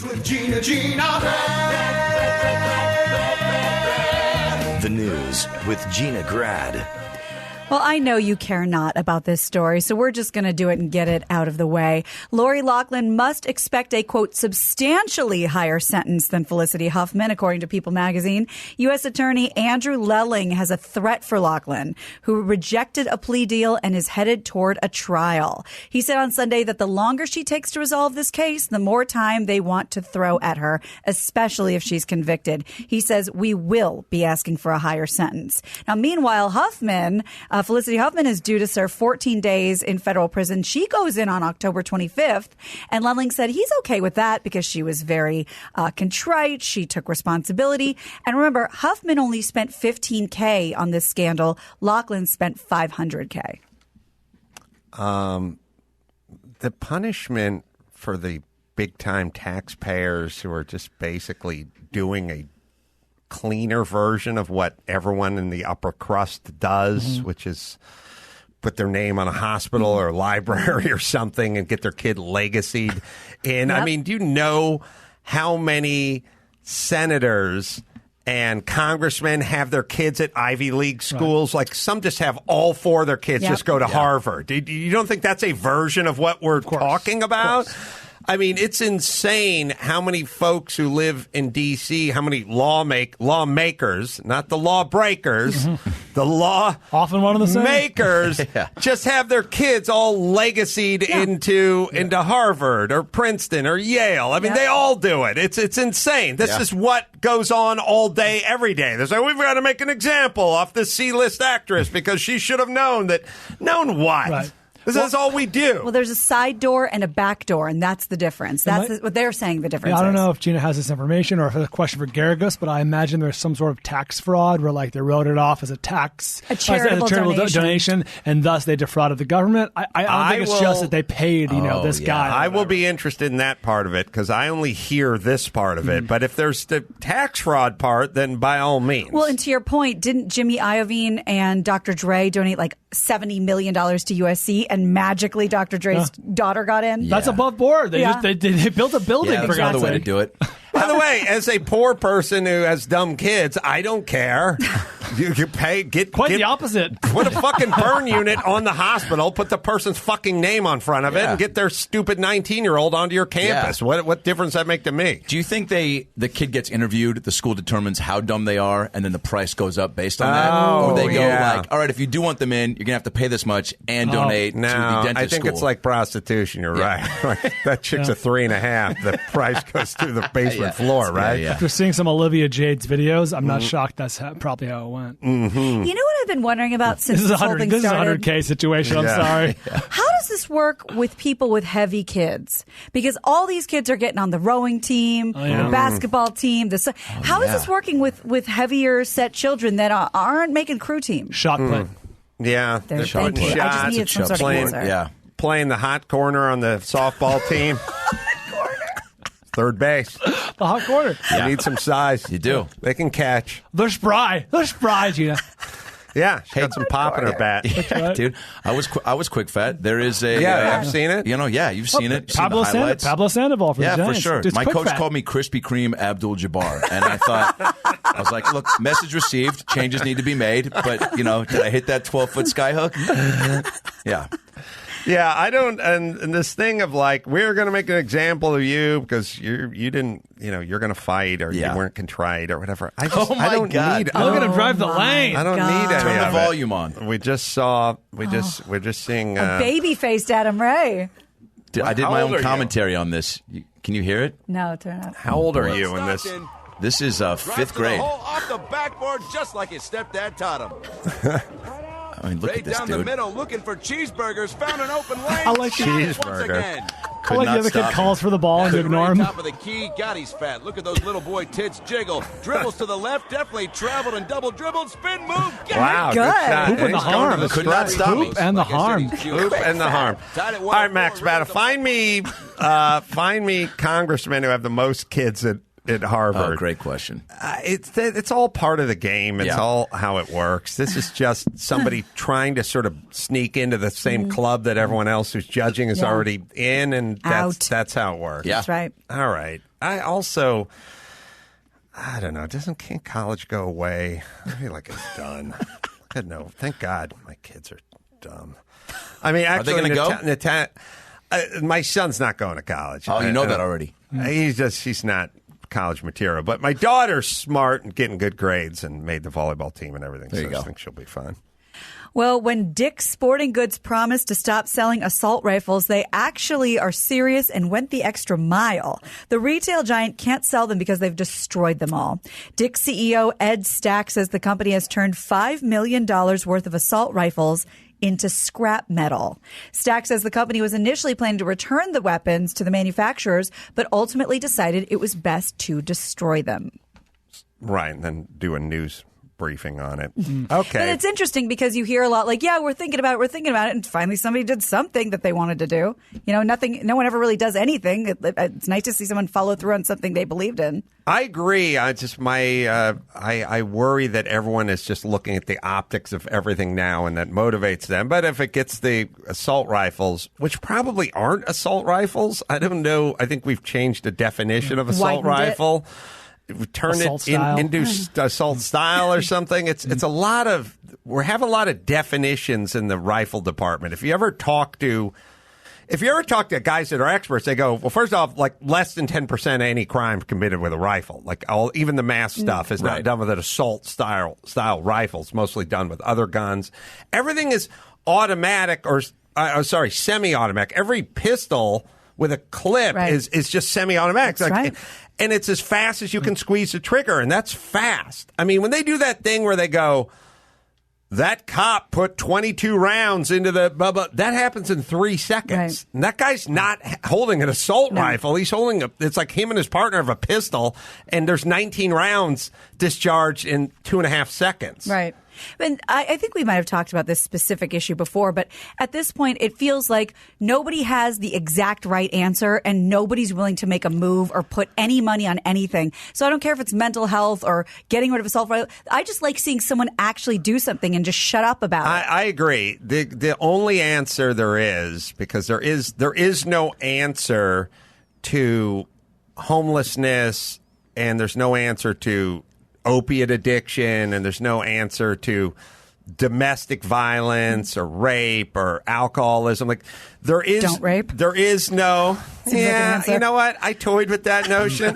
News with Gina. The News with Gina Grad. Well, I know you care not about this story, so we're just going to do it and get it out of the way. Lori Loughlin must expect a, quote, substantially higher sentence than Felicity Huffman, according to People magazine. U.S. Attorney Andrew Lelling has a threat for Loughlin, who rejected a plea deal and is headed toward a trial. He said on Sunday that the longer she takes to resolve this case, the more time they want to throw at her, especially if she's convicted. He says, we will be asking for a higher sentence. Now, meanwhile, Felicity Huffman is due to serve 14 days in federal prison. She goes in on October 25th, and Lelling said he's okay with that because she was very contrite. She took responsibility. And remember, Huffman only spent $15K on this scandal. Loughlin spent $500K. The punishment for the big-time taxpayers who are just basically doing a cleaner version of what everyone in the upper crust does, which is put their name on a hospital or library or something and get their kid legacied in. Yep. I mean, do you know how many senators and congressmen have their kids at Ivy League schools? Right. Like some just have all four of their kids just go to Harvard. You don't think that's a version of what we're talking about? I mean, it's insane how many folks who live in D.C., how many lawmakers, not the lawbreakers, the law often one of the same makers, just have their kids all legacied into Harvard or Princeton or Yale. I mean, they all do it. It's insane. This is what goes on all day, every day. They're like, we've got to make an example off this C-list actress because she should have known that. Known what? Right. That's all we do. Well, there's a side door and a back door, and that's the difference. That's what they're saying the difference is. I don't know if Gina has this information or if it's a question for Garagos, but I imagine there's some sort of tax fraud where like they wrote it off as a charitable donation, and thus they defrauded the government. I don't think it's just that they paid this guy. I will be interested in that part of it because I only hear this part of it. But if there's the tax fraud part, then by all means. Well, and to your point, didn't Jimmy Iovine and Dr. Dre donate like $70 million to USC, and magically Dr. Dre's daughter got in? That's above board. They built a building. That's another way to do it. By the way, as a poor person who has dumb kids, I don't care. You pay, the opposite. Put a fucking burn unit on the hospital, put the person's fucking name on front of it, and get their stupid 19-year-old onto your campus. What difference does that make to me? Do you think the kid gets interviewed, the school determines how dumb they are, and then the price goes up based on that? Or they go like, all right, if you do want them in, you're going to have to pay this much and donate to the dentist I think school. It's like prostitution. You're right. Like, that chick's a 3.5. The price goes to the basement floor, right? After seeing some Olivia Jade's videos, I'm not shocked that's probably how it went. You know what I've been wondering about since this whole thing started? This is a 100K situation. I'm sorry. How does this work with people with heavy kids? Because all these kids are getting on the rowing team, the basketball team. How is this working with heavier set children that aren't making crew team? Shot put. Yeah, they're putting shots. I just needed some sort of answer. Playing the hot corner on the softball team. Third base. The hot corner. You need some size. You do. They can catch. They're spry. Gina. Yeah, she got some pop in her bat. Yeah, dude. I was quick fat. There is a... I've seen it. You've seen it. Pablo Sandoval for the Giants. Yeah, for sure. Just my coach called me Krispy Kreme Abdul-Jabbar. And I was like, look, message received. Changes need to be made. But, did I hit that 12-foot skyhook? Yeah. Yeah, I don't, and this thing of like, we're going to make an example of you because you didn't, you're going to fight or you weren't contrite or whatever. I don't need. I'm going to drive the lane. I don't need any Turn the of volume on. We just saw. We're just seeing baby-faced AdamRay. I did my own commentary on this. Can you hear it? No, turn up. How old are you in this? This is fifth grade. Off the backboard, just like his stepdad taught him. I mean, look at this, down dude. the middle, looking for cheeseburgers, found an open lane. I like cheeseburger. I like the other kid calls for the ball and you ignore him. Top of the key, God, he's fat. Look at those little boy tits jiggle. Dribbles to the left, definitely traveled and double dribbled. Spin move. Wow, good shot. Hoop and the harm. Could not stop me. Hoop and the harm. Hoop and the harm. All right, Max Batta, find me congressmen who have the most kids at Harvard. Oh, great question. It's all part of the game. It's all how it works. This is just somebody trying to sort of sneak into the same club that everyone else who's judging is already in, and that's how it works. Yeah. That's right. All right. I don't know. Can't college go away? I feel like it's done. God, no. Thank God my kids are dumb. I mean, actually, are they going to go? My son's not going to college. Oh, you know that already. He's not college material. But my daughter's smart and getting good grades and made the volleyball team and everything. There you go. I think she'll be fine. Well, when Dick's Sporting Goods promised to stop selling assault rifles, they actually are serious and went the extra mile. The retail giant can't sell them because they've destroyed them all. Dick's CEO Ed Stack says the company has turned $5 million worth of assault rifles into scrap metal. Stack says the company was initially planning to return the weapons to the manufacturers, but ultimately decided it was best to destroy them. Right, and then do a news briefing on it. Okay. But it's interesting because you hear a lot like, yeah, we're thinking about it, and finally somebody did something that they wanted to do. You know, no one ever really does anything. It's nice to see someone follow through on something they believed in. I agree. I worry that everyone is just looking at the optics of everything now, and that motivates them. But if it gets the assault rifles, which probably aren't assault rifles, I don't know. I think we've changed the definition of assault rifle. Turn it into assault style or something. It's a lot of we have a lot of definitions in the rifle department. If you ever talk to guys that are experts, they go, well, first off, like less than 10% of any crime committed with a rifle. Like even the mass stuff is not done with an assault style rifles, mostly done with other guns. Everything is automatic or semi-automatic. Every pistol with a clip is just semi-automatic. That's right. And it's as fast as you can squeeze the trigger, and that's fast. I mean, when they do that thing where they go, that cop put 22 rounds into the blah, that happens in 3 seconds. Right. And that guy's not holding an assault rifle. He's holding it's like him and his partner have a pistol, and there's 19 rounds discharged in 2.5 seconds. Right. And I think we might have talked about this specific issue before, but at this point, it feels like nobody has the exact right answer and nobody's willing to make a move or put any money on anything. So I don't care if it's mental health or getting rid of assault rifle. I just like seeing someone actually do something and just shut up about it. I agree. The only answer there is, because there is no answer to homelessness, and there's no answer to opiate addiction, and there's no answer to domestic violence or rape or alcoholism. Like don't rape. There is no. You know what? I toyed with that notion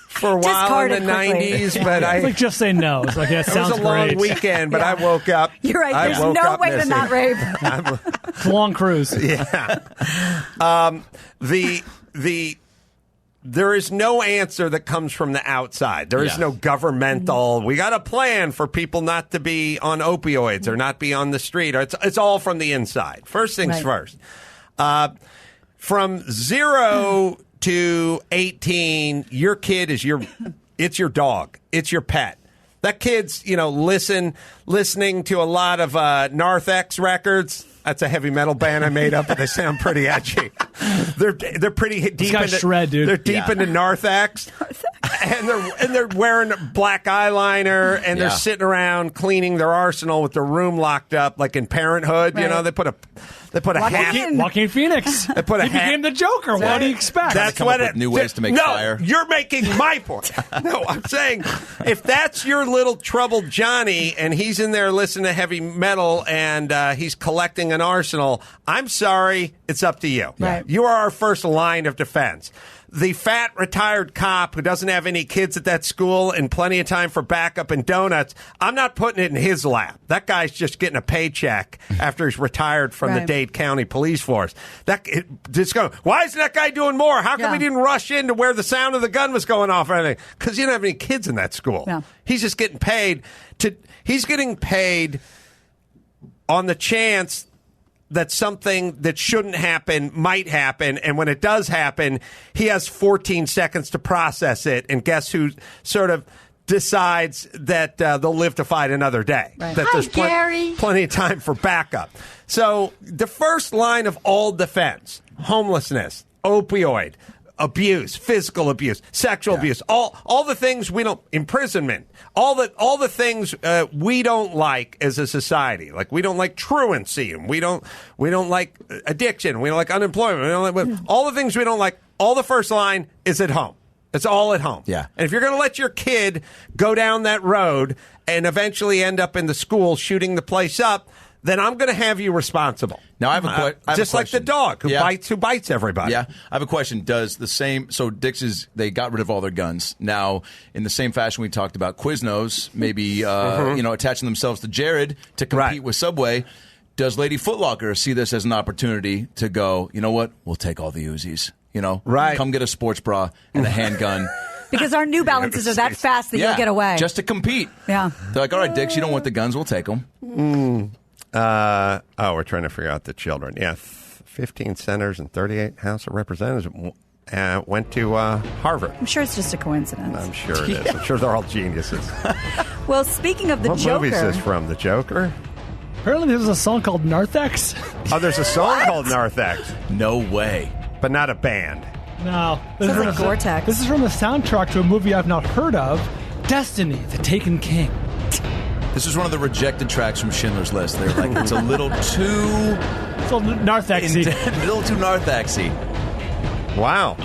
for a while in the 90s, but like just say no. It's like that sounds great. It was a long weekend, but I woke up. You're right. There's no way to not rape. It's a long cruise. Yeah. There is no answer that comes from the outside. There is no governmental, we got a plan for people not to be on opioids or not be on the street. It's all from the inside. First things first. From 0 to 18, your kid is it's your dog. It's your pet. That kid's, listening to a lot of Narthex records. That's a heavy metal band I made up, but they sound pretty edgy. They're pretty deep into shred, dude. They're deep into Narthex, and they're wearing black eyeliner, and they're sitting around cleaning their arsenal with their room locked up, like in Parenthood. Right. They put a hat. Joaquin Phoenix. They put a he hat. became the Joker. What do you expect? That's what new ways to make fire. No, you're making my point. No, I'm saying if that's your little troubled Johnny and he's in there listening to heavy metal and he's collecting an arsenal, I'm sorry, it's up to you. Right. You are our first line of defense. The fat retired cop who doesn't have any kids at that school and plenty of time for backup and donuts, I'm not putting it in his lap. That guy's just getting a paycheck after he's retired from the Dade County Police Force. Why isn't that guy doing more? How come he didn't rush in to where the sound of the gun was going off or anything? Because you don't have any kids in that school. No. He's just getting paid on the chance that something that shouldn't happen might happen, and when it does happen, he has 14 seconds to process it, and guess who sort of decides that they'll live to fight another day. Right. That there's plenty of time for backup. So the first line of all defense, homelessness, opioid, abuse, physical abuse, sexual abuse, all the things we don't, imprisonment, all the things we don't like as a society. Like we don't like truancy, and we don't like addiction, we don't like unemployment, we don't like all the things we don't like. All the first line is at home. It's all at home. Yeah. And if you're going to let your kid go down that road and eventually end up in the school shooting the place up, then I'm going to have you responsible. Now I have a just like the dog who bites everybody. Yeah, I have a question. Does the same? So Dick's they got rid of all their guns. Now, in the same fashion we talked about Quiznos, maybe attaching themselves to Jared to compete with Subway. Does Lady Foot Locker see this as an opportunity to go? You know what? We'll take all the Uzis. Come get a sports bra and a handgun. Because our New Balances are that fast that you'll get away. Just to compete. Yeah. They're like, all right, Dix, you don't want the guns. We'll take them. We're trying to figure out the children. Yeah, 15 senators and 38 House of Representatives went to Harvard. I'm sure it's just a coincidence. I'm sure it is. I'm sure they're all geniuses. Well, speaking of the Joker. What movie is this from? The Joker? Apparently there's a song called Narthex. Oh, there's a song called Narthex. No way. But not a band. No. This is Gore-Tex. This is from the soundtrack to a movie I've not heard of, Destiny, The Taken King. This is one of the rejected tracks from Schindler's List. They're like, it's a little too... It's a little Narthex-y. A little too Narthex-y. Wow.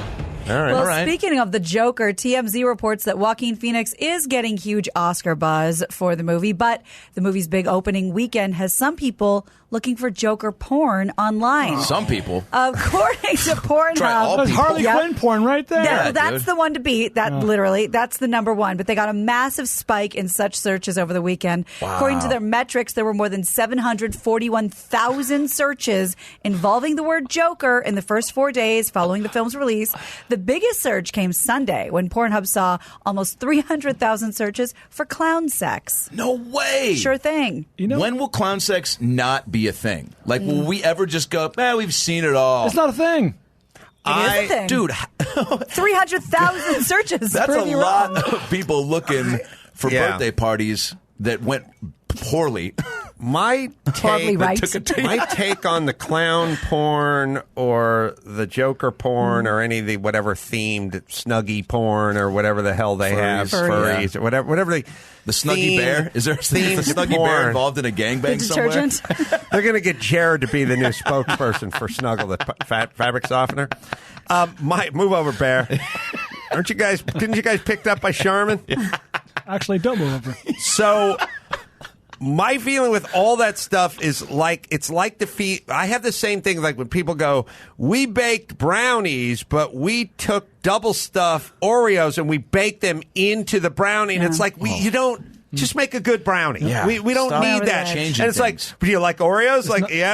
All right. Well, speaking of the Joker, TMZ reports that Joaquin Phoenix is getting huge Oscar buzz for the movie, but the movie's big opening weekend has some people looking for Joker porn online. Some people. According to Pornhub. There's Harley Quinn porn right there. Yeah, that's the one to beat. Literally, that's the number one. But they got a massive spike in such searches over the weekend. Wow. According to their metrics, there were more than 741,000 searches involving the word Joker in the first 4 days following the film's release. The biggest surge came Sunday when Pornhub saw almost 300,000 searches for clown sex. No way. Sure thing. When will clown sex not be a thing? Like, will we ever just go, we've seen it all? It's not a thing. It is a thing. Dude. 300,000 seartake That's a lot of people looking for birthday parties that went poorly. My take on the clown porn or the Joker porn or any of the whatever themed Snuggie porn or whatever the hell they have, furries or whatever they... The Snuggie Bear? Is there a Snuggie Bear involved in a gangbang somewhere? They're going to get Jared to be the new spokesperson for Snuggle, the fabric softener. Move over, Bear. Didn't you guys picked up by Charmin? Actually, don't move over. So... my feeling with all that stuff is it's like I have the same thing like when people go, we baked brownies, but we took double stuff Oreos and we baked them into the brownie. And it's like, you don't just make a good brownie. Yeah. We don't need that. And it's like, do you like Oreos?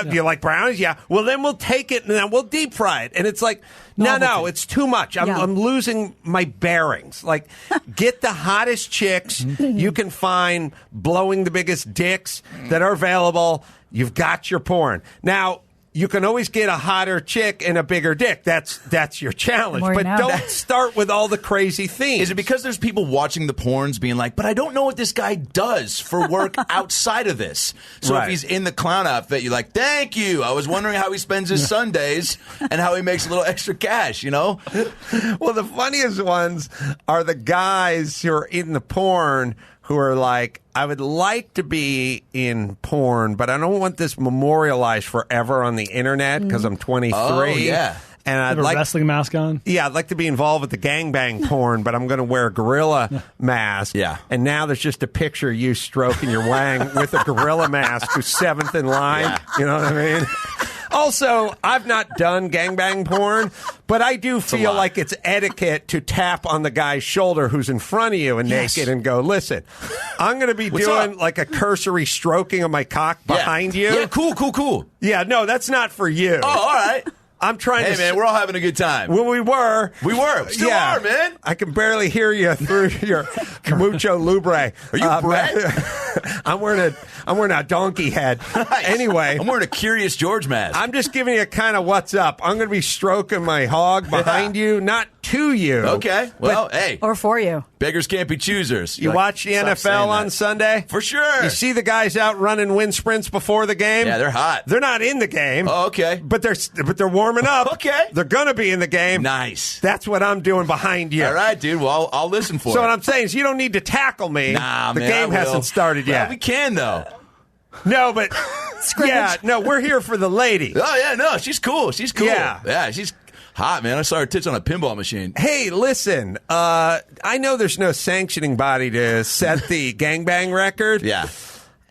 Do you like brownies? Yeah. Well, then we'll take it and then we'll deep fry it. And it's like, no, it's too much. I'm losing my bearings. Like, get the hottest chicks you can find blowing the biggest dicks that are available. You've got your porn. Now, you can always get a hotter chick and a bigger dick. That's your challenge. But don't start with all the crazy themes. Is it because there's people watching the porns being like, but I don't know what this guy does for work outside of this. So if he's in the clown outfit, you're like, thank you. I was wondering how he spends his Sundays and how he makes a little extra cash, Well, the funniest ones are the guys who are in the porn who are like, I would like to be in porn, but I don't want this memorialized forever on the internet because I'm 23. Oh, yeah. And I'd like a wrestling mask on. Yeah, I'd like to be involved with the gangbang porn, but I'm going to wear a gorilla mask. Yeah. And now there's just a picture of you stroking your wang with a gorilla mask who's seventh in line. Yeah. You know what I mean? Also, I've not done gangbang porn, but I do feel like it's etiquette to tap on the guy's shoulder who's in front of you and naked and go, listen, I'm going to be doing like a cursory stroking of my cock behind you. Yeah, cool. Yeah, no, that's not for you. Oh, all right. I'm trying Hey, man, we're all having a good time. Well, we were. Still are, man. I can barely hear you through your mucho lubre. Are you Brett? I'm wearing a donkey head. Nice. Anyway. I'm wearing a Curious George mask. I'm just giving you kind of what's up. I'm going to be stroking my hog behind you, not to you. Okay. Well, hey. Or for you. Beggars can't be choosers. You watch the NFL on Sunday? For sure. You see the guys out running wind sprints before the game? Yeah, they're hot. They're not in the game. Oh, okay. But they're warming up. Okay. They're going to be in the game. Nice. That's what I'm doing behind you. All right, dude. Well, I'll listen for it. So what I'm saying is you don't need to tackle me. Nah, the game hasn't started yet. Well, we can, though. No, but we're here for the lady. Oh, yeah, no, she's cool. Yeah. Yeah, she's Hot, man. I saw her tits on a pinball machine. Hey, listen. I know there's no sanctioning body to set the gangbang record. Yeah.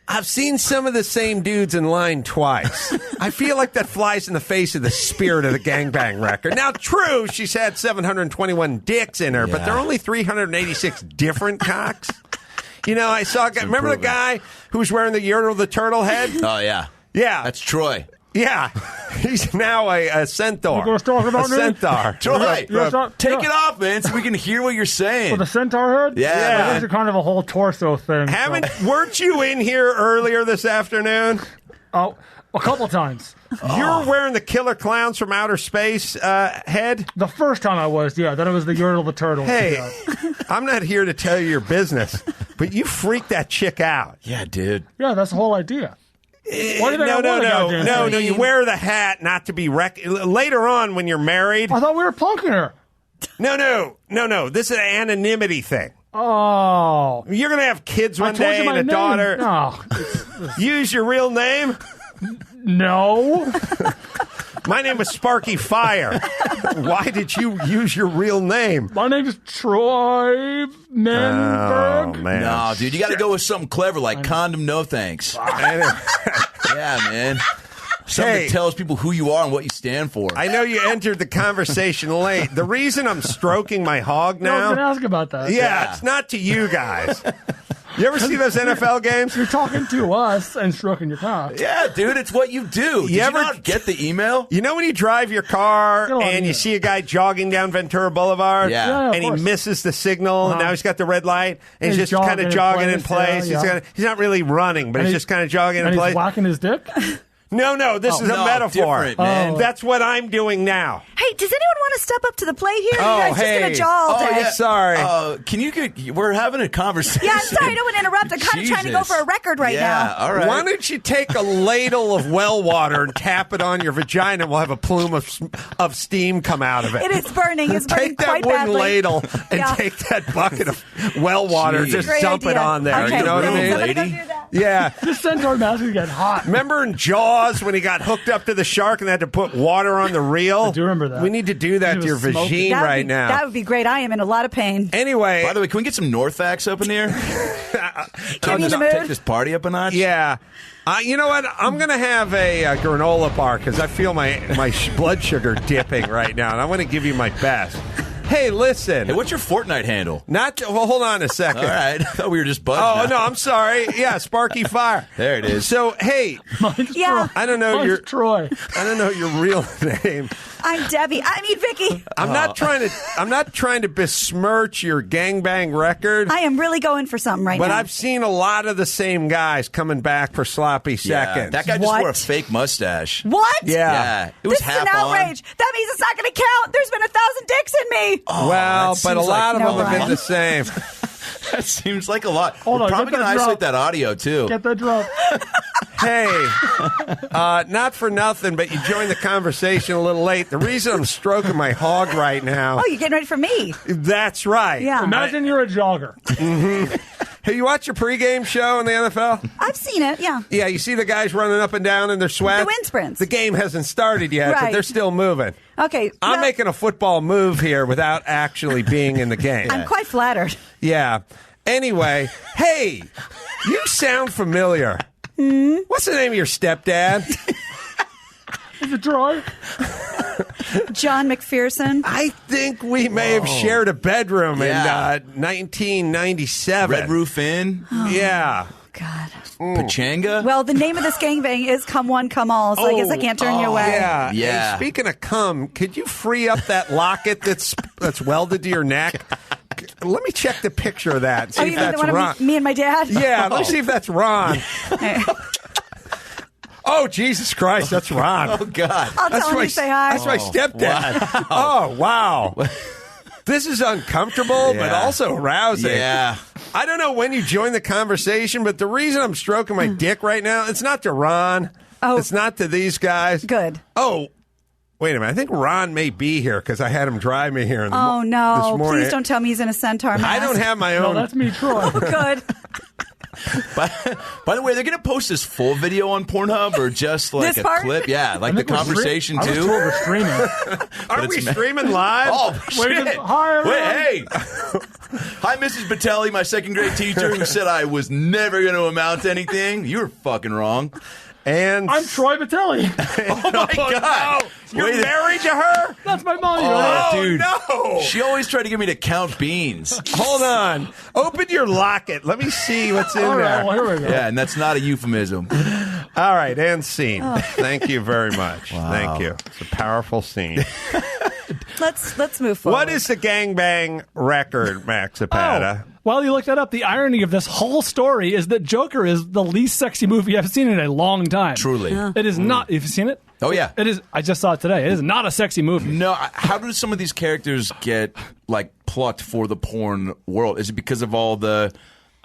I've seen some of the same dudes in line twice. I feel like that flies in the face of the spirit of the gangbang record. Now, true, she's had 721 dicks in her, but there are only 386 different cocks. You know, I saw a guy, remember the guy who was wearing the Yertle the Turtle head? Oh, yeah. Yeah. That's Troy. Yeah. He's now a centaur. You're going to talk about a centaur. Troy, take yeah. it off, man, so we can hear what you're saying. With the centaur head? Yeah. Those are kind of a whole torso thing. Weren't you in here earlier this afternoon? Oh, a couple times. You're wearing the Killer Clowns from Outer Space head? The first time I was, yeah. Then it was the Yertle the Turtle. Hey, yeah. I'm not here to tell you your business, but you freaked that chick out. Yeah, dude. Yeah, that's the whole idea. No. You wear the hat not to be later on when you're married. I thought we were punking her. No. This is an anonymity thing. Oh. You're going to have kids one day and a daughter. No. Use your real name? No. My name was Sparky Fire. Why did you use your real name? My name is Troy Menberg. Oh, man. No, dude, you got to go with something clever like condom no thanks. Yeah, man. Something that tells people who you are and what you stand for. I know you entered the conversation late. The reason I'm stroking my hog now... I was going to ask about that. Yeah, it's not to you guys. You ever see those NFL games? You're talking to us and stroking your cock. Yeah, dude, it's what you do. Did you not get the email? You know when you drive your car and you see a guy jogging down Ventura Boulevard? Yeah. And he misses the signal, and now he's got the red light, and he's just kind of jogging in place. Yeah. He's not really running, but he's just kind of jogging in place. He's whacking his dick? No, this is a metaphor. Man. That's what I'm doing now. Hey, does anyone want to step up to the plate here? You guys just going to jaw all day. Yeah. Sorry. We're having a conversation. Yeah, I'm sorry. I don't want to interrupt. I'm kind of trying to go for a record right now. All right. Why don't you take a ladle of well water and tap it on your vagina, and we'll have a plume of steam come out of it. It is burning. It's burning Take that quite wooden badly. ladle and take that bucket of well water, just Great dump it idea. on there. Okay, You know what I please, mean? somebody go do that. Yeah. This centaur mask is getting hot. Remember in Jaws when he got hooked up to the shark and they had to put water on the reel? I do remember that. We need to do that to your vagine right now. That would be great. I am in a lot of pain. Anyway. By the way, can we get some Norfax up in here? Give me the mood. Take this party up a notch? Yeah. You know what? I'm going to have a granola bar because I feel my blood sugar dipping right now, and I want to give you my best. Hey, listen. Hey, what's your Fortnite handle? Well, hold on a second. All right. I thought we were just buds. Oh, no, I'm sorry. Yeah, Sparky Fire. There it is. So, hey. Yeah. I don't know Mine's Troy. I don't know your real name. I'm Debbie. Vicky. I'm not trying to besmirch your gangbang record. I am really going for something right now. But I've seen a lot of the same guys coming back for sloppy seconds. That guy just wore a fake mustache. What? Yeah. It was this is an outrage. That means it's not going to count. There's been 1,000 dicks in me. Well, but a lot of them have been the same. That seems like a lot. Hold We're on, probably get going to that isolate drop. that audio, too. Get that drop. Hey, not for nothing, but you joined the conversation a little late. The reason I'm stroking my hog right now. Oh, you're getting ready for me. That's right. Yeah. Imagine you're a jogger. Mm-hmm. Hey, you watch your pregame show in the NFL? I've seen it, yeah. Yeah, you see the guys running up and down in their sweat? The wind sprints. The game hasn't started yet, but Right. they're still moving. Okay. I'm making a football move here without actually being in the game. I'm quite flattered. Yeah. Anyway, hey, you sound familiar. What's the name of your stepdad? Is it Troy? John McPherson. I think we may have shared a bedroom in 1997. Red Roof Inn? Yeah. God. Pachanga? Well, the name of this gangbang is Come One, Come All, so I guess I can't turn you away. Yeah. Yeah. Hey, speaking of cum, could you free up that locket that's welded to your neck? Let me check the picture of that and see if that's Ron. Me and my dad? Yeah, let me see if that's Ron. Oh, Jesus Christ, that's Ron. Oh, God. I'll tell him to say hi. That's my stepdad. Oh, wow. This is uncomfortable, but also arousing. Yeah. I don't know when you joined the conversation, but the reason I'm stroking my dick right now, it's not to Ron. Oh. It's not to these guys. Good. Oh, wait a minute. I think Ron may be here because I had him drive me here. Oh, no. This morning. Please don't tell me he's in a centaur mask. I don't have my own. No, that's me, Troy. Good. By the way, they're going to post this full video on Pornhub or just like a clip? Yeah, like the conversation too. I was told we're streaming. Are we streaming live? Oh, shit. Wait, hey. Hi, Mrs. Batelli, my second grade teacher who said I was never going to amount to anything. You were fucking wrong. And I'm Troy Batelli. Oh, my God. No. You're married to her? That's my mom. Oh, dude. No. She always tried to get me to count beans. Hold on. Open your locket. Let me see what's in there. Well, here we go. Yeah, and that's not a euphemism. All right, and scene. Thank you very much. Wow. Thank you. It's a powerful scene. Let's move forward. What is the gangbang record, Max Zapata? While you look that up, the irony of this whole story is that Joker is the least sexy movie I've seen in a long time. Truly. It is not. Have you seen it? Oh, yeah. It is. I just saw it today. It is not a sexy movie. No, how do some of these characters get, like, plucked for the porn world? Is it because of all the...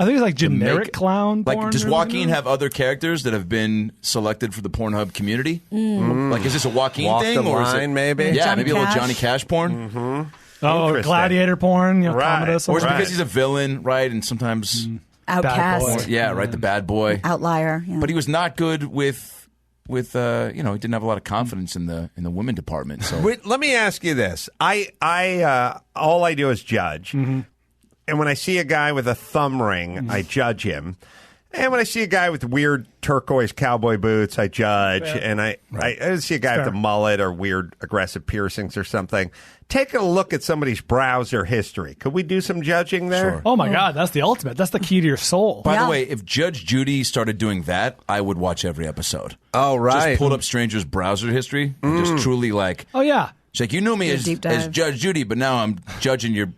I think it's like generic clown porn. Like, does Joaquin have other characters that have been selected for the Pornhub community? Like, is this a Joaquin Walk thing? the or is line, it, maybe? Yeah, Johnny maybe a little Cash? Johnny Cash porn. or gladiator porn, Right. Commodus. Or is it Right. because he's a villain, right? And sometimes... Outcast, Yeah, right, the bad boy. outlier. Yeah. But he was not good with he didn't have a lot of confidence in the women department. So Wait, let me ask you this. All I do is judge. And when I see a guy with a thumb ring, I judge him. And when I see a guy with weird turquoise cowboy boots, I judge. And I see a guy with a mullet or weird aggressive piercings or something. Take a look at somebody's browser history. Could we do some judging there? Sure. Oh my God, that's the ultimate. That's the key to your soul. By the way, if Judge Judy started doing that, I would watch every episode. Oh, right. Just pulled up strangers' browser history and just truly like, Oh yeah. it's like, you knew me deep as dive. Judge Judy, but now I'm judging your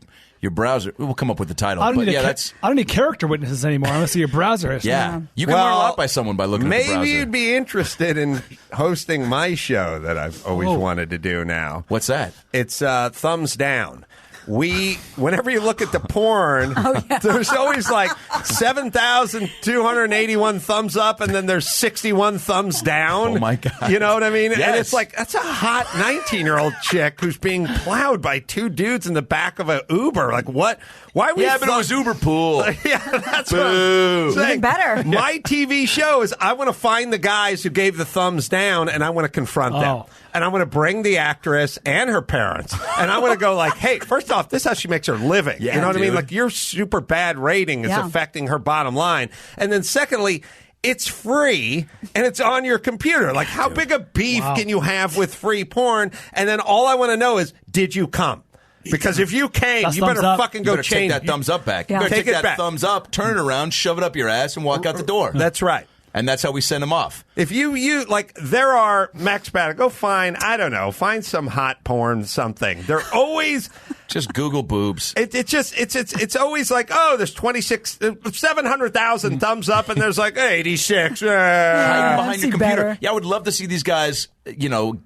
browser. We'll come up with the title. I don't But need yeah, I don't need character witnesses anymore. I want to see your browser history. yeah. You can learn a lot by someone by looking at the browser. Maybe you'd be interested in hosting my show that I've always wanted to do now. What's that? It's Thumbs Down. Whenever you look at the porn, there's always like 7,281 thumbs up, and then there's 61 thumbs down. Oh, my God. You know what I mean? Yes. And it's like, that's a hot 19-year-old chick who's being plowed by two dudes in the back of an Uber. Like, what? Why we But it was Uber Pool. Yeah, that's what Boo. I'm saying. Even better. My TV show is I want to find the guys who gave the thumbs down, and I want to confront them. Oh. And I want to bring the actress and her parents. And I want to go like, hey, first off, this is how she makes her living. Yeah, you know what I mean? dude. Like, your super bad rating is affecting her bottom line. And then secondly, it's free and it's on your computer. Like, how big a beef can you have with free porn? And then all I want to know is, did you come? Because if you came, That's you better thumbs up. fucking You go better change take that thumbs up back. Yeah. You better Take take it that back. thumbs up, turn it around, shove it up your ass, and walk out the door. That's right. And that's how we send them off. If you like, there are Max Batta. Go find, I don't know, find some hot porn, something. They're always. Just Google boobs. It's always like, oh, there's 700,000 thumbs up, and there's like 86. Hiding behind see your computer. better. Yeah, I would love to see these guys,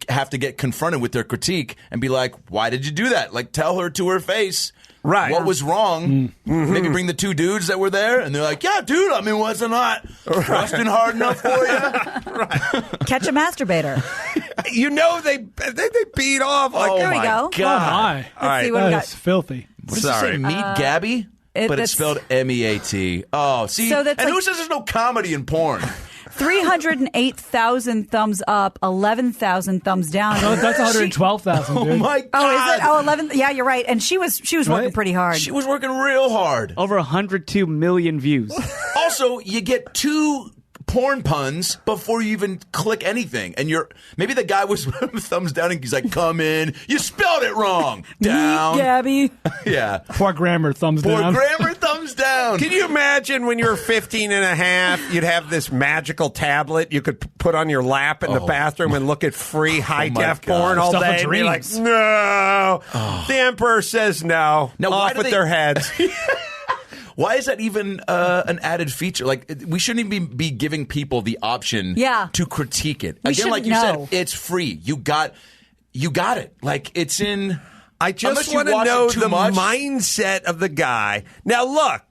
have to get confronted with their critique and be like, why did you do that? Like, tell her to her face. Right. What was wrong? Maybe bring the two dudes that were there, and they're like, yeah, dude, I mean, wasn't not thrusting hard enough for you? Catch a masturbator. You know, they beat off. Like, Oh, There we my go. God. Oh my. Let's All right. see what we That got. is filthy. What does it say? Sorry. Meet Gabby? But it's that's- spelled MEAT. Oh, see? So that's and who like- says there's no comedy in porn? 308,000 thumbs up, 11,000 thumbs down. Oh, that's 112,000, dude. Oh, my God. Oh, is it? Oh, 11. Yeah, you're right. And she was working Right? pretty hard. She was working real hard. Over 102 million views. Also, you get two porn puns before you even click anything. And maybe the guy was thumbs down and he's like, come in. You spelled it wrong. Down. Meet Gabby. Yeah. Poor grammar, thumbs Poor down. grammar, thumbs down. Can you imagine when you were 15 and a half, you'd have this magical tablet you could put on your lap in the bathroom and look at free high-def God. porn all Stuff of day? And be like, dreams. no. The Emperor says no. Now, why Off do with they- their heads. Why is that even an added feature? Like, we shouldn't even be giving people the option to critique it. We Again, like you shouldn't know. said, it's free. You got it. Like, it's in... I Unless just you want to watch it know too the much. mindset of the guy. Now, look,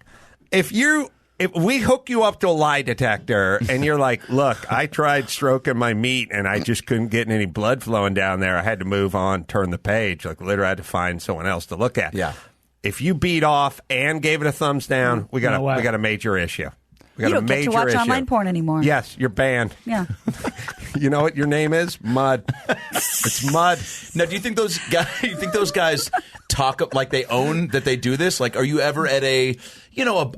if we hook you up to a lie detector and you're like, look, I tried stroking my meat and I just couldn't get any blood flowing down there. I had to move on, turn the page. Like, literally, I had to find someone else to look at. Yeah. If you beat off and gave it a thumbs down, we got No way. a major issue. We got you don't get to watch issue. online porn anymore. Yes, you're banned. Yeah. You know what your name is? Mud. It's Mud. Now, do you think those guys? You think those guys talk like they own that they do this? Like, are you ever at a spritzer,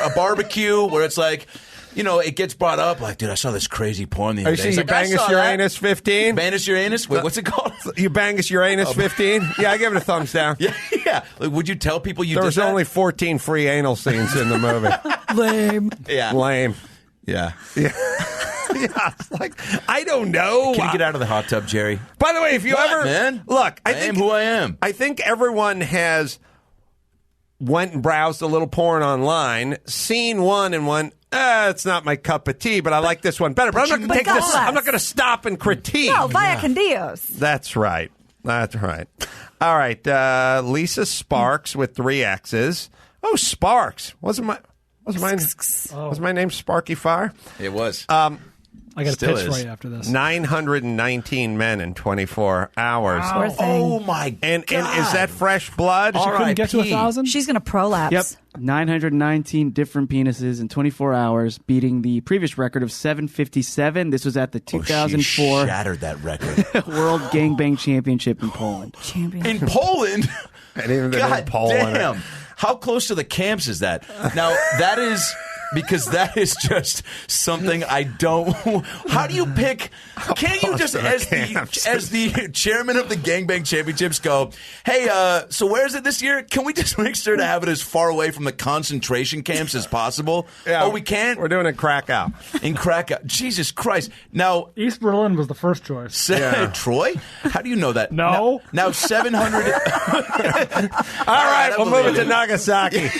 a barbecue where it's like, it gets brought up like, dude, I saw this crazy porn the other day. Are you saying Bangus Uranus 15? Bangus Uranus? Wait, what's it called? You Bangus Uranus 15? Yeah, I give it a thumbs down. Yeah. Like, would you tell people you there did was that? only 14 free anal scenes in the movie. Lame. Yeah. Lame. Yeah. Yeah. Yeah, it's like, I don't know. Can you get out of the hot tub, Jerry? By the way, if you man? Look, I am who I am. I think everyone has went and browsed a little porn online, seen one and went, it's not my cup of tea, but I like this one better. But I'm not going to take this. I'm not going to stop and critique. No, vaya con Dios. That's right. All right. Lisa Sparks with 3 X's. Oh, Sparks. Was my name Sparky Fire? It was. I got a pitch for you after this. 919 men in 24 hours. Wow. Oh, my God. And is that fresh blood? She couldn't get to 1,000? She's going to prolapse. Yep. 919 different penises in 24 hours, beating the previous record of 757. This was at the 2004 she shattered that record. World Gangbang Championship in Poland. In Poland? And even God in Poland. damn. How close to the camps is that? Now, that is... Because that is just something I don't... How do you pick... Can't you just, as the chairman of the Gangbang Championships, go, hey, so where is it this year? Can we just make sure to have it as far away from the concentration camps as possible? Yeah, oh, we can't? We're doing it in Krakow. In Krakow. Jesus Christ. Now... East Berlin was the first choice. Troy? How do you know that? No. Now 700... All right, we'll move it to Nagasaki.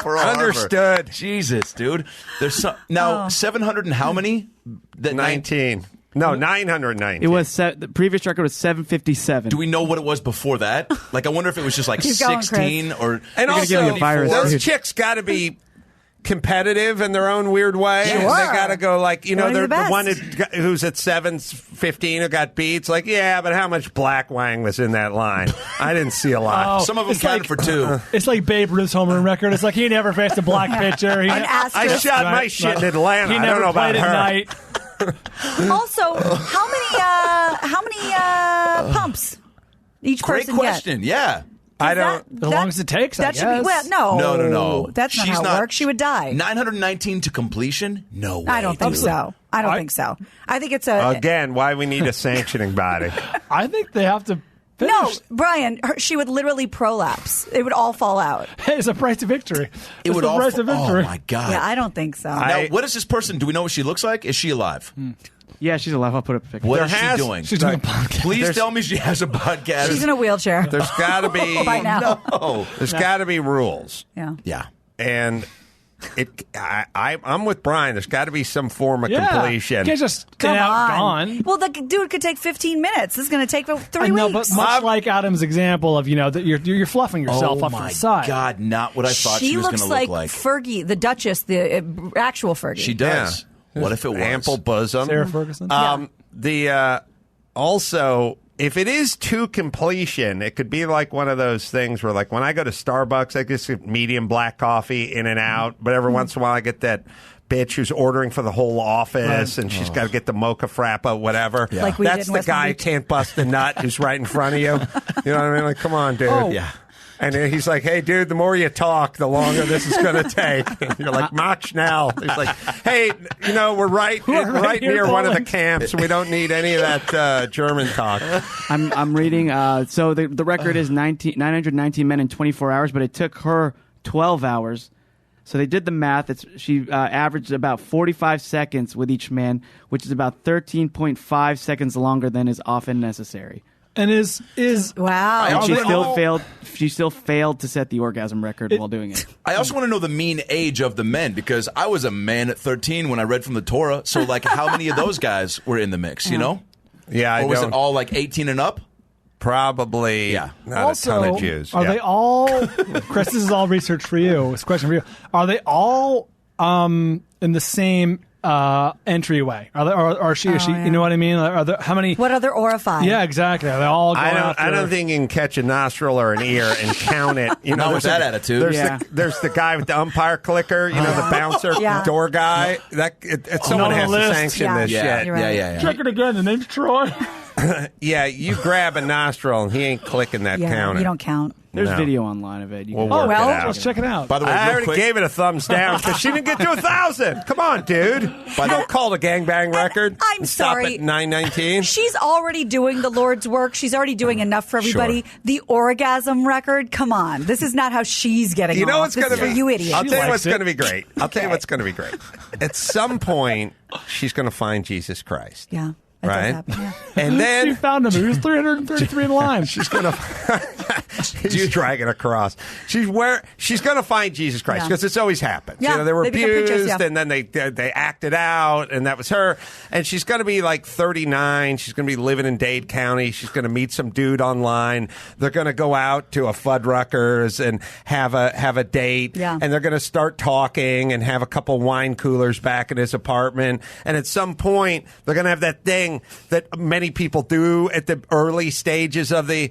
Understood. Jesus, dude. There's 700 and how many? 19. No, 919. It was the previous record was 757. Do we know what it was before that? Like, I wonder if it was just like Keep going, 16 or... And also, give me a virus, those dude. chicks got to be competitive in their own weird way. Sure. They got to go like, They're the one who's at 7:15 who got beat. It's like, yeah, but how much black wang was in that line? I didn't see a lot. Some of them counted for 2. It's like Babe Ruth's home run record. It's like he never faced a black pitcher. I shot my shit in Atlanta. He I never don't know about played at her. night. Also, how many pumps each Great person question. Yeah. I don't... As long as it takes, That I should be... guess. Well, No. That's not She's how it works. She would die. 919 to completion? No way. I don't think dude. so. I don't think so. I think it's a... Again, why we need a sanctioning body. I think they have to finish. No, Brian, she would literally prolapse. It would all fall out. Hey, it's a price of victory. It would the all... price of victory. Oh, my God. Yeah, I don't think so. Now, what is this person? Do we know what she looks like? Is she alive? Yeah, she's alive. I'll put up a picture. What is she doing? She's doing a podcast. Please tell me she has a podcast. She's in a wheelchair. There's got to be... By now. No. There's got to be rules. Yeah. Yeah. And... I'm with Brian. There's got to be some form of completion. You can't just get Come out on. gone. Well, the dude could take 15 minutes. This is going to take 3 No, weeks. but much like Adam's example of that you're fluffing yourself up to the side. Oh, my God. Not what I thought she was going to looks look like. Fergie, the Duchess, the actual Fergie. She does. Yeah. What if it was? Ample bosom. Sarah Ferguson. Also, if it is to completion, it could be like one of those things where, like, when I go to Starbucks, I just get medium black coffee in and out. But every once in a while, I get that bitch who's ordering for the whole office, and she's got to get the mocha frappa, whatever. Yeah. Like we That's did in the West guy who Palm Beach. can't bust a nut who's right in front of you. You know what I mean? Like, come on, dude. Oh. Yeah. And then he's like, hey, dude, the more you talk, the longer this is going to take. And you're like, mach schnell. He's like, hey, we're right right here, near one of the Poland. camps. We don't need any of that German talk. I'm reading. So the record is 919 men in 24 hours, but it took her 12 hours. So they did the math. She averaged about 45 seconds with each man, which is about 13.5 seconds longer than is often necessary. And is Wow. And she also still failed. She still failed to set the orgasm record while doing it. I also want to know the mean age of the men, because I was a man at 13 when I read from the Torah. So, like, how many of those guys were in the mix, you know? Yeah, Or was it all, like, 18 and up? Probably not also, a ton of Jews. Are they all, Chris, this is all research for you. It's a question for you. Are they all in the same entryway? Or she? Yeah. You know what I mean? Are there, how many? What other orify? Yeah, exactly. Are they all going I don't think you can catch a nostril or an ear and count it. You know, not with that attitude. There's the guy with the umpire clicker. You know, the bouncer door guy. Someone has to sanction this shit. Yeah. Check it again. The name's Troy. Yeah, you grab a nostril and he ain't clicking that counter. You don't count. There's video online of it. Let's check it out. By the way, I already gave it a thumbs down because she didn't get to 1,000. Come on, dude. Don't call the gangbang record. I'm sorry. Stop at 919. She's already doing the Lord's work. She's already doing enough for everybody. Sure. The orgasm record, come on. This is not how she's getting You know off. what's going to be? You idiot. I'll tell you what's it. going to be great. I'll tell you what's going to be great. At some point, she's going to find Jesus Christ. Yeah. That Right? does happen, yeah. And She then found him. He was 333 in line. she's going to... She's dragging across. She's going to find Jesus Christ because it's always happened. Yeah, You know, they were they become abused, preachers, and then they acted out, and that was her. And she's going to be like 39. She's going to be living in Dade County. She's going to meet some dude online. They're going to go out to a Fuddruckers and have a date. Yeah. And they're going to start talking and have a couple wine coolers back in his apartment. And at some point, they're going to have that thing that many people do at the early stages of the...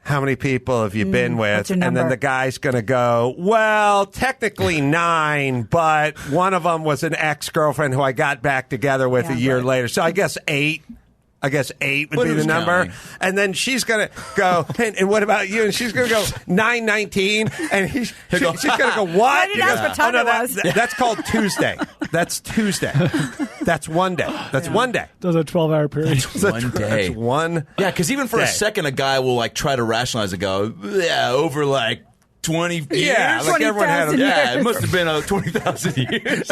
How many people have you been with? what's your And then number? the guy's going to go, well, technically 9, but one of them was an ex-girlfriend who I got back together with a year later. So I guess 8. I guess 8 would be the number. Counting. And then she's going to go, and what about you? And she's going to go 919. And she's going to go, what? I didn't ask what time it was. That's called Tuesday. That's Tuesday. That's one day. That's one day. Those are 12-hour periods. One day. That's one Yeah, because even for day. a second, a guy will like try to rationalize it. Go, yeah, over like 20 years. Yeah, like everyone had 20,000 Yeah, it must have been 20,000 years.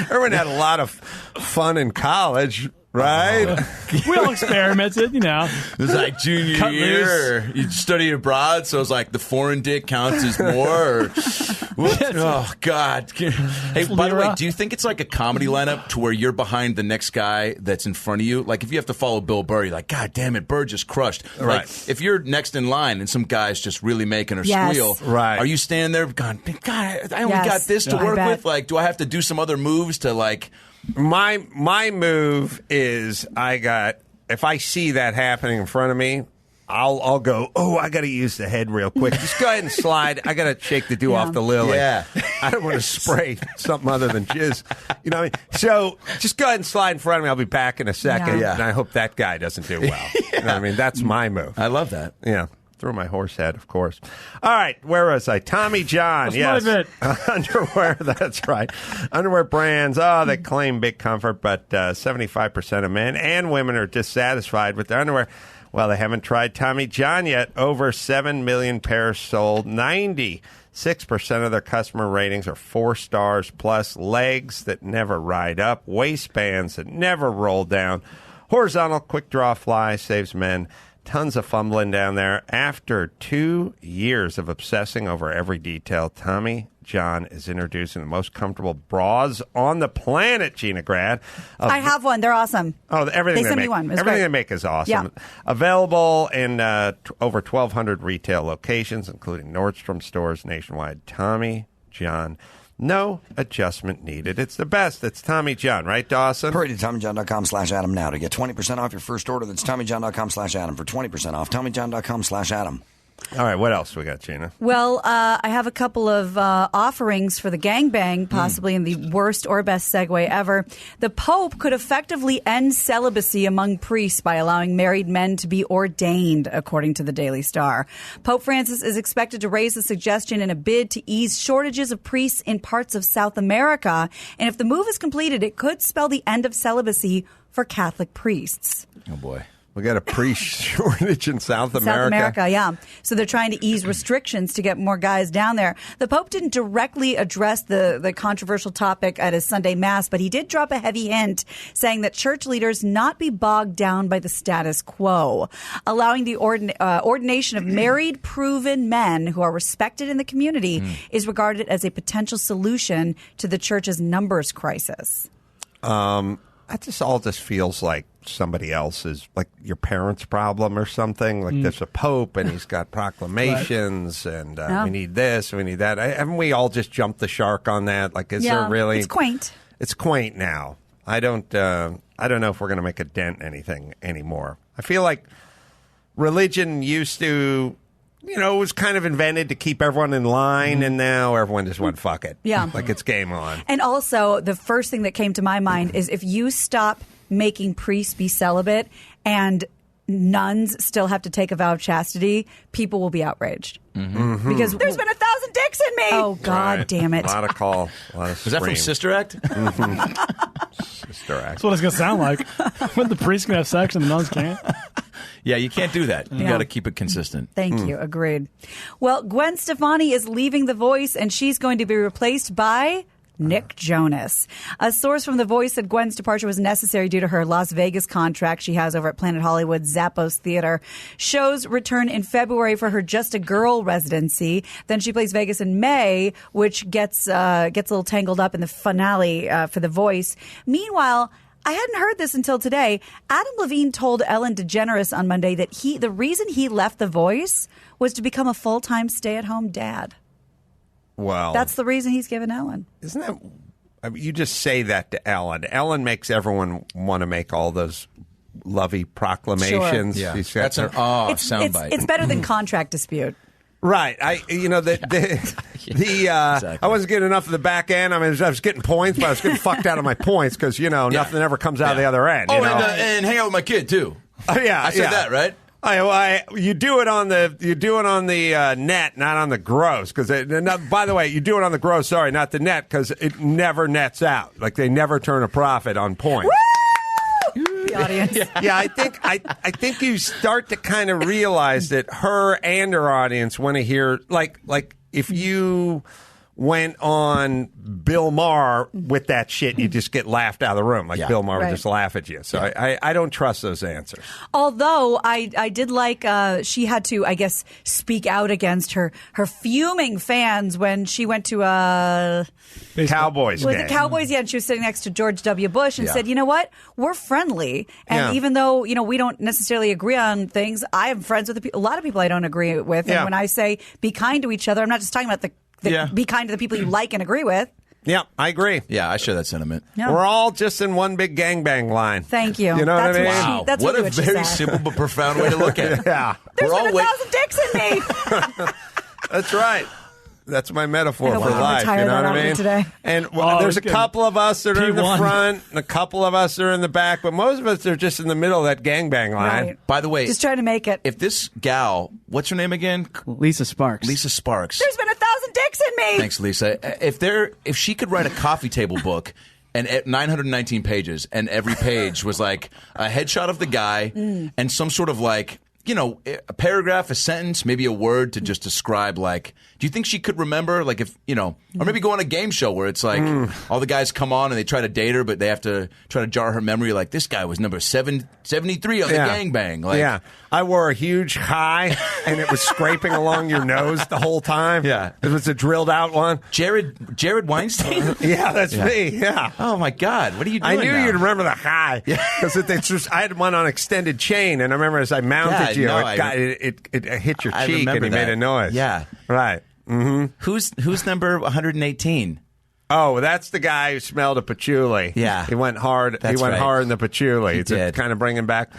everyone had a lot of fun in college, right? We all experimented, you know. It was like junior Cut year. You studied abroad, so it's like the foreign dick counts as more. Oh, God. Hey, by the way, do you think it's like a comedy lineup to where you're behind the next guy that's in front of you? Like, if you have to follow Bill Burr, you're like, God damn it, Burr just crushed. Right. Like, if you're next in line and some guy's just really making her Yes. squeal, Right. are you standing there going, God, I only Yes. got this to I work bet. with? Like, do I have to do some other moves to, like... My move is if I see that happening in front of me, I'll go, oh, I got to use the head real quick. Just go ahead and slide. I got to shake the dew off the lily. Yeah. I don't want to spray something other than jizz. You know what I mean? So just go ahead and slide in front of me. I'll be back in a second. Yeah. And I hope that guy doesn't do well. You know what I mean? That's my move. I love that. Yeah. Through my horse head, of course. All right, where was I? Tommy John, That's yes. my bit. Underwear, that's right. Underwear brands, they claim big comfort, but 75% of men and women are dissatisfied with their underwear. Well, they haven't tried Tommy John yet. Over 7 million pairs sold. 96% of their customer ratings are 4 stars plus. Legs that never ride up. Waistbands that never roll down. Horizontal quick draw fly saves men tons of fumbling down there. After 2 years of obsessing over every detail, Tommy John is introducing the most comfortable bras on the planet, Gina Grad. I have one. They're awesome. Oh, everything They sent me one. It was everything great. they make is awesome. Yeah. Available in over 1,200 retail locations, including Nordstrom stores nationwide. Tommy John. No adjustment needed. It's the best. It's Tommy John, right, Dawson? Hurry to TommyJohn.com/Adam now to get 20% off your first order. That's TommyJohn.com/Adam for 20% off. TommyJohn.com/Adam. All right, what else we got, Gina? Well, I have a couple of offerings for the gangbang, possibly in the worst or best segue ever. The Pope could effectively end celibacy among priests by allowing married men to be ordained, according to the Daily Star. Pope Francis is expected to raise the suggestion in a bid to ease shortages of priests in parts of South America. And if the move is completed, it could spell the end of celibacy for Catholic priests. Oh, boy. We got a priest shortage in South America. South America, yeah. So they're trying to ease restrictions to get more guys down there. The Pope didn't directly address the controversial topic at his Sunday Mass, but he did drop a heavy hint saying that church leaders not be bogged down by the status quo. Allowing the ordination of married, proven men who are respected in the community is regarded as a potential solution to the church's numbers crisis. That just all just feels like somebody else's, like your parents' problem or something. Like there's a pope and he's got proclamations and we need this, we need that. Haven't we all just jumped the shark on that? Like, is there really? It's quaint. It's quaint now. I don't know if we're going to make a dent in anything anymore. I feel like religion used to, it was kind of invented to keep everyone in line, and now everyone just went, fuck it. Yeah. Like it's game on. And also, the first thing that came to my mind is if you stop making priests be celibate and nuns still have to take a vow of chastity, people will be outraged. Mm-hmm. Because there's been 1,000 dicks in me. Oh, God damn it. A lot of call. A lot of Was that from Sister Act? Sister Act. That's what it's going to sound like. When the priest can have sex and the nuns can't. Yeah, you can't do that. You got to keep it consistent. Thank you. Agreed. Well, Gwen Stefani is leaving The Voice, and she's going to be replaced by Nick Jonas. A source from The Voice said Gwen's departure was necessary due to her Las Vegas contract she has over at Planet Hollywood's Zappos Theater. Shows return in February for her Just a Girl residency. Then she plays Vegas in May, which gets a little tangled up in the finale for The Voice. Meanwhile, I hadn't heard this until today. Adam Levine told Ellen DeGeneres on Monday that the reason he left The Voice was to become a full-time stay-at-home dad. Well, that's the reason he's given Ellen. Isn't that? I mean, you just say that to Ellen. Ellen makes everyone want to make all those lovey proclamations. Sure. Yeah. That's an soundbite. It's better than contract dispute. Right. Exactly. I wasn't getting enough of the back end. I mean, I was getting points, but I was getting fucked out of my points because, nothing ever comes out of the other end. And hang out with my kid, too. Yeah. I said that, right? You do it on the net, not on the gross. Because by the way, you do it on the gross. Sorry, not the net, because it never nets out. Like they never turn a profit on points. Woo! The audience. Yeah, I think you start to kind of realize that her and her audience want to hear like if you went on Bill Maher with that shit, you just get laughed out of the room. Like Bill Maher would just laugh at you. So I don't trust those answers. Although I did like she had to, I guess, speak out against her fuming fans when she went to a Cowboys game. Was it Cowboys? Yeah, and she was sitting next to George W. Bush and said, you know what? We're friendly. And even though, we don't necessarily agree on things, I am friends with a lot of people I don't agree with. And when I say be kind to each other, I'm not just talking about be kind to the people you like and agree with. Yeah, I agree. Yeah, I share that sentiment. Yeah. We're all just in one big gangbang line. Thank you. You know what I mean? Wow. That's what really a very simple but profound way to look at it. Yeah. There's been 1,000 dicks in me. That's right. That's my metaphor for I life. You know what I mean? Today. And there's a couple of us that are in the front, and a couple of us are in the back, but most of us are just in the middle of that gangbang line. Right. By the way, just trying to make it. If this gal, what's her name again? Lisa Sparks. Lisa Sparks. There's been 1,000 dicks in me. Thanks, Lisa. If she could write a coffee table book. And at 919 pages, and every page was like a headshot of the guy and some sort of a paragraph, a sentence, maybe a word to just describe, do you think she could remember, or maybe go on a game show where it's like all the guys come on and they try to date her, but they have to try to jar her memory, like, this guy was number 73 on the gangbang. I wore a huge high, and it was scraping along your nose the whole time. Yeah. It was a drilled out one. Jared Weinstein? Yeah, that's me, yeah. Oh, my God. What are you doing I knew now? you'd remember the high. Because I had one on extended chain, and I remember as I mounted it hit your cheek, and it made a noise. Yeah. Right. Mm-hmm. Who's number 118? Oh, that's the guy who smelled a patchouli. Yeah. He went hard. That's right. hard in the patchouli. He did. Kind of bringing back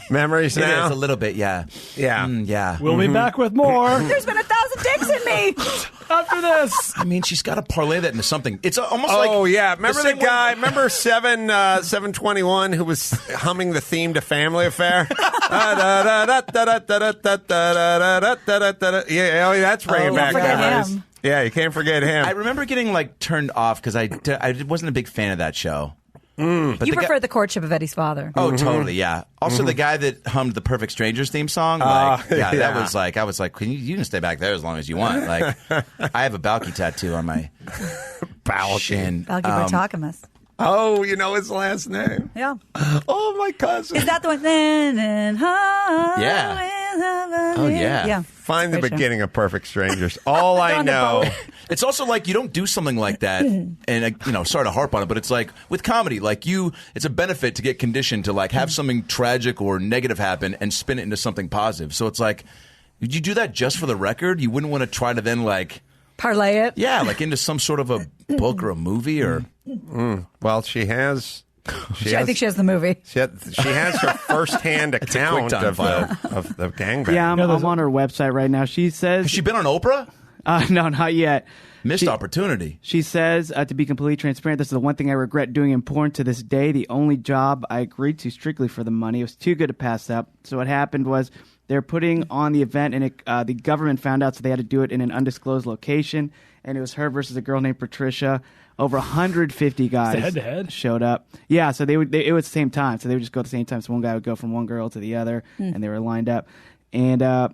memories now. It is a little bit, yeah. Yeah. Yeah. We'll be back with more. There's been 1,000 dicks in me. After this. I mean, she's got to parlay that into something. It's almost like... Oh, yeah. Remember the guy, remember 721 who was humming the theme to Family Affair? Yeah, that's bringing back memories. Yeah, you can't forget him. I remember getting turned off because I wasn't a big fan of that show. But you prefer the courtship of Eddie's father. Oh, totally, yeah. Also, the guy that hummed the Perfect Strangers theme song, that was I was like, you can stay back there as long as you want. Like, I have a Balky tattoo on my shin. Balky Bartakamus. Oh, you know his last name? Yeah. Oh, my cousin. Is that the one? Yeah. Oh, yeah. Yeah. Find the beginning of Perfect Strangers. All I know. It's also like you don't do something like that, and sorry to harp on it, but it's like with comedy, like it's a benefit to get conditioned to like have something tragic or negative happen and spin it into something positive. So it's like, did you do that just for the record? You wouldn't want to try to then like parlay it, like into some sort of a book or a movie or. Well, she has. I think she has the movie. She has her first-hand account of the gangbang. Yeah, I'm on her website right now. She says... Has she been on Oprah? No, not yet. Missed opportunity. She says, to be completely transparent, this is the one thing I regret doing in porn to this day. The only job I agreed to strictly for the money. It was too good to pass up. So what happened was they're putting on the event, and the government found out, so they had to do it in an undisclosed location. And it was her versus a girl named Patricia. Over 150 guys head-to-head? showed up. Yeah, so it was the same time. So they would just go at the same time. So one guy would go from one girl to the other, and they were lined up. And so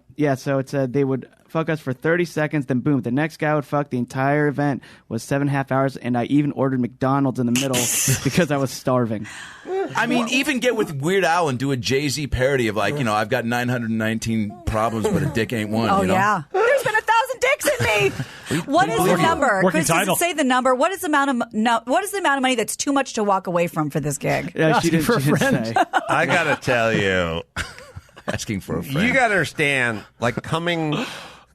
it said they would fuck us for 30 seconds, then boom, the next guy would fuck. The entire event was 7.5 hours, and I even ordered McDonald's in the middle because I was starving. I mean, even get with Weird Al and do a Jay-Z parody of like, I've got 919 problems, but a dick ain't one. Oh, yeah. There's been 1,000 dicks in me. What is the number? Chris, does it say the number? What is the amount of money that's too much to walk away from for this gig? She didn't say. I got to tell you. Asking for a friend. You got to understand, like, coming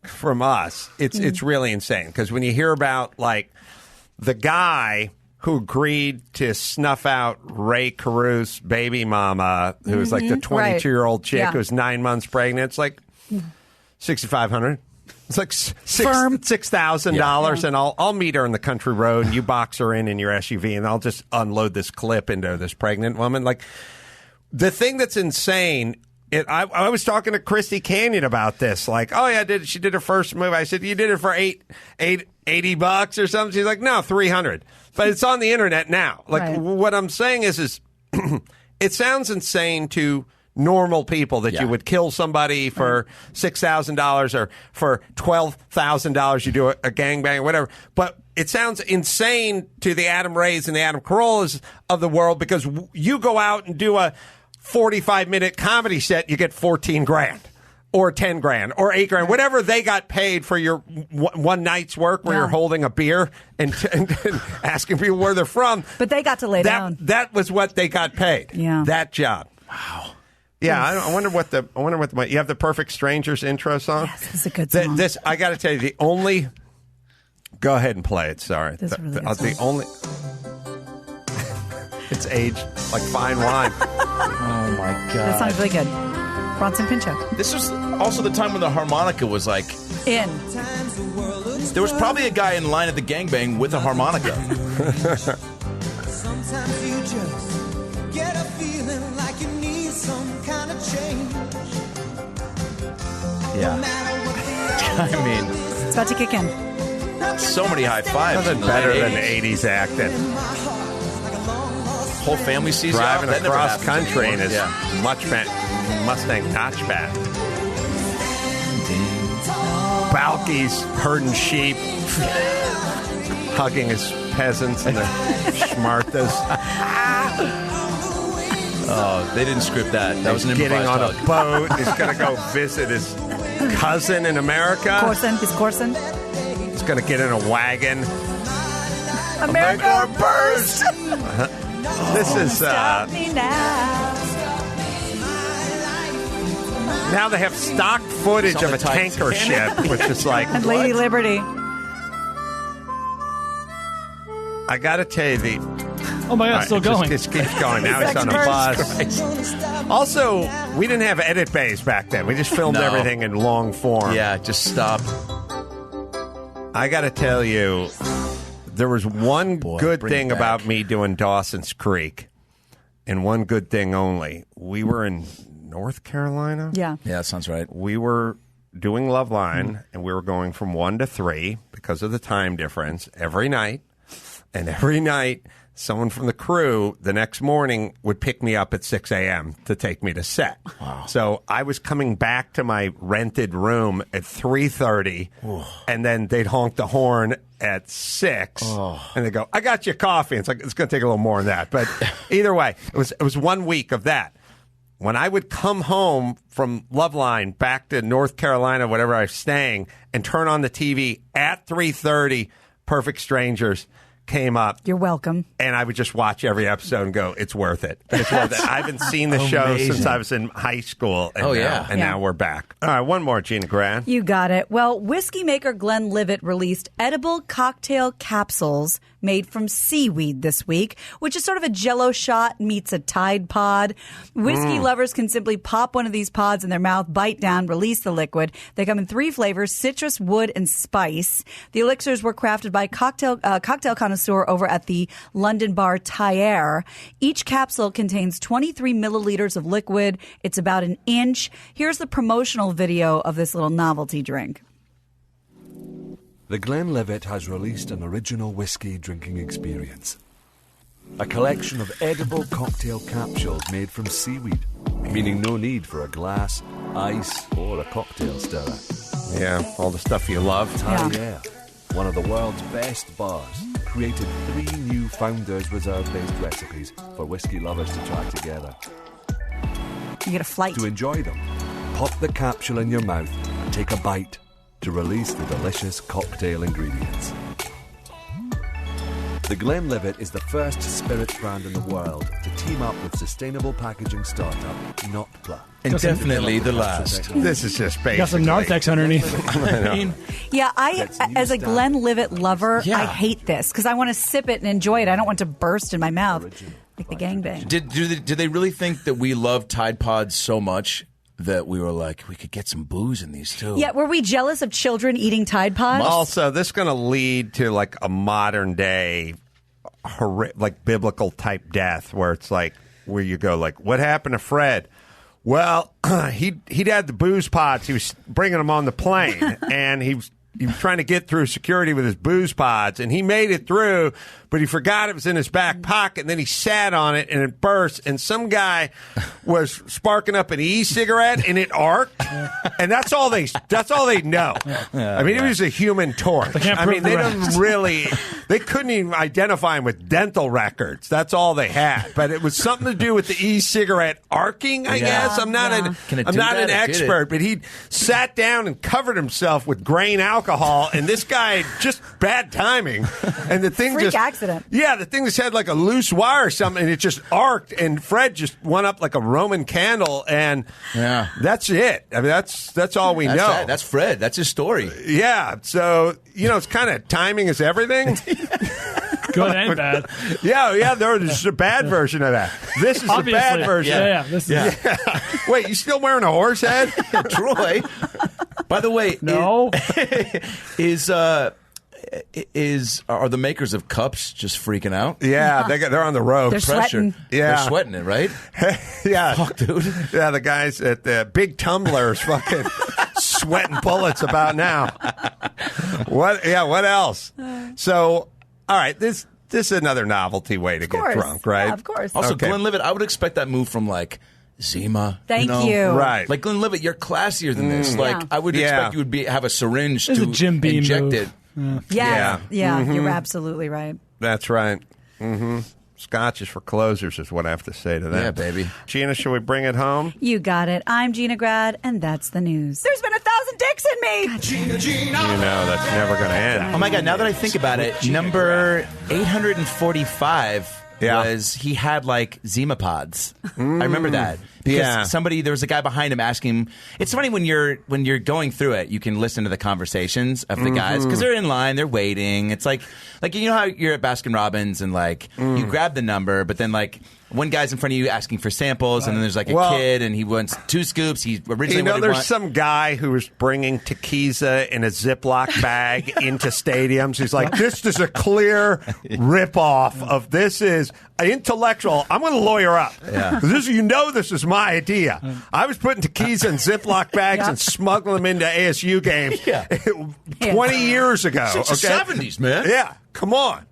from us, it's really insane. Because when you hear about, like, the guy who agreed to snuff out Ray Caruth's baby mama, who was like the 22-year-old chick who was 9 months pregnant, it's like $6,500. It's like $6,000, and I'll meet her in the country road, and you box her in your SUV, and I'll just unload this clip into this pregnant woman. Like, the thing that's insane... I was talking to Christy Canyon about this. Like, oh yeah, she did her first movie. I said, you did it for $80 or something. She's like, no, $300. But it's on the internet now. Like, what I'm saying is it sounds insane to normal people that you would kill somebody for $6,000 or for $12,000. You do a gangbang or whatever. But it sounds insane to the Adam Rays and the Adam Carollas of the world because you go out and do a 45-minute comedy set, you get $14,000 or $10,000 or $8,000, whatever they got paid for your one night's work where you're holding a beer and asking people where they're from. But they got to lay down. That was what they got paid. Yeah. That job. Wow. Yeah, I wonder what you have the Perfect Strangers intro song? Yes, this is a good song. This I got to tell you, the only. Go ahead and play it. Sorry, this is a really good song. The only. It's aged like fine wine. Oh, my God. That sounds really good. Bronson Pinchot. This was also the time when the harmonica was like... in. There was probably a guy in line at the gangbang with a harmonica. Sometimes you just get a feeling like you need some kind of change. Yeah. I mean... It's about to kick in. So many high fives. Nothing better than 80s acting. Whole family sees driving you out. Across country in his Mustang notchback. Balky's herding sheep, hugging his peasants and the schmartas. Oh, they didn't script that. That was an improvised getting on hug. A boat. He's going to go visit his cousin in America. He's coursing. He's going to get in a wagon. America burst! This is Stop me now. Now they have stock footage of a tanker ship, which is like and Lady Liberty. I got to tell you oh my God, it's still going. Just keeps going. Now he's on a bus. Also, we didn't have edit bays back then. We just filmed everything in long form. Yeah, just stop. I got to tell you. There was one good thing about me doing Dawson's Creek, and one good thing only. We were in North Carolina. Yeah, that sounds right. We were doing Love Line, and we were going from 1 to 3 because of the time difference every night. And every night, someone from the crew the next morning would pick me up at 6 a.m. to take me to set. Wow. So I was coming back to my rented room at 3:30, and then they'd honk the horn at 6, and they go, I got you coffee. It's like, it's going to take a little more than that. But either way, it was 1 week of that. when I would come home from Loveline back to North Carolina, whatever I was staying, and turn on the TV at 3:30, Perfect Strangers came up. You're welcome. And I would just watch every episode and go, it's worth it. It's worth it. I haven't seen the show since I was in high school. And now we're back. All right, one more, Gina Grad. You got it. Well, whiskey maker Glenlivet released edible cocktail capsules made from seaweed this week, which is sort of a Jell-O shot meets a Tide Pod. Whiskey lovers can simply pop one of these pods in their mouth, bite down, release the liquid. They come in 3 flavors: citrus, wood, and spice. The elixirs were crafted by cocktail connoisseur over at the London bar Tyre. Each capsule contains 23 milliliters of liquid. It's about an inch. Here's the promotional video of this little novelty drink. The Glenlivet has released an original whiskey drinking experience. A collection of edible cocktail capsules made from seaweed, meaning no need for a glass, ice, or a cocktail stirrer. Yeah, all the stuff you love. Tyre, one of the world's best bars, created 3 new Founders Reserve-based recipes for whiskey lovers to try together. You get a flight. To enjoy them, pop the capsule in your mouth and take a bite to release the delicious cocktail ingredients. The Glenlivet is the first spirits brand in the world to team up with sustainable packaging startup Notpla. And definitely the last. This is just basically... Got some narthex underneath. I as a Glenlivet lover, I hate this because I want to sip it and enjoy it. I don't want to burst in my mouth like the gangbang. Did they really think that we love Tide Pods so much that we were like, we could get some booze in these too? Yeah, were we jealous of children eating Tide Pods? Also, this is going to lead to like a modern day, like biblical type death, where it's like, where you go like, what happened to Fred? Well, he'd had the booze pods. He was bringing them on the plane, and he was trying to get through security with his booze pods, and he made it through, but he forgot it was in his back pocket, and then he sat on it, and it burst, and some guy was sparking up an e-cigarette, and it arced, and that's all they know. I mean, it was a human torch. I mean, they couldn't even identify him with dental records. That's all they had, but it was something to do with the e-cigarette arcing, I guess. I'm not an expert, but he sat down and covered himself with grain alcohol, and this guy, just bad timing, and the thing Freak accident. Yeah, the thing just had like a loose wire or something, and it just arced, and Fred just went up like a Roman candle, and that's it. I mean, that's all we know. That's Fred. That's his story. Yeah, so, it's kind of timing is everything. Good and bad. Yeah, there's a bad version of that. This is the bad version. Yeah. Wait, you still wearing a horse head? Troy. By the way, no. Are the makers of cups just freaking out? Yeah, they're on the road. They're sweating. Yeah, they're sweating it, right? Yeah, fuck, dude. Yeah, the guys at the big tumblers, fucking sweating bullets about now. What else? So, all right, this is another novelty way to get drunk, right? Yeah, of course. Also, Glenlivet, I would expect that move from like Zima. Thank you. Right. Like Glenlivet, you're classier than this. Like I would expect you would have a syringe to Jim Beam inject move. it. Yeah, you're absolutely right. That's right. Mm-hmm. Scotch is for closers is what I have to say to that. Yeah, baby. Gina, should we bring it home? You got it. I'm Gina Grad, and that's the news. There's been 1,000 dicks in me. Gina. That's never going to end. Oh my God! Now that I think about it, number 845 was he had like Zima pods. I remember that. Because there was a guy behind him asking him. It's funny when you're going through it, you can listen to the conversations of the guys because they're in line, they're waiting. It's like you know how you're at Baskin Robbins and like you grab the number, but then like one guy's in front of you asking for samples, and then there's like a kid and he wants 2 scoops. He originally there's some guy who was bringing tequila in a Ziploc bag into stadiums. He's like, this is a clear ripoff of this is intellectual. I'm going to lawyer up. Yeah. This is my idea. I was putting tequila in Ziploc bags and smuggling them into ASU games 20 years ago. Since the 70s, man. Yeah, come on.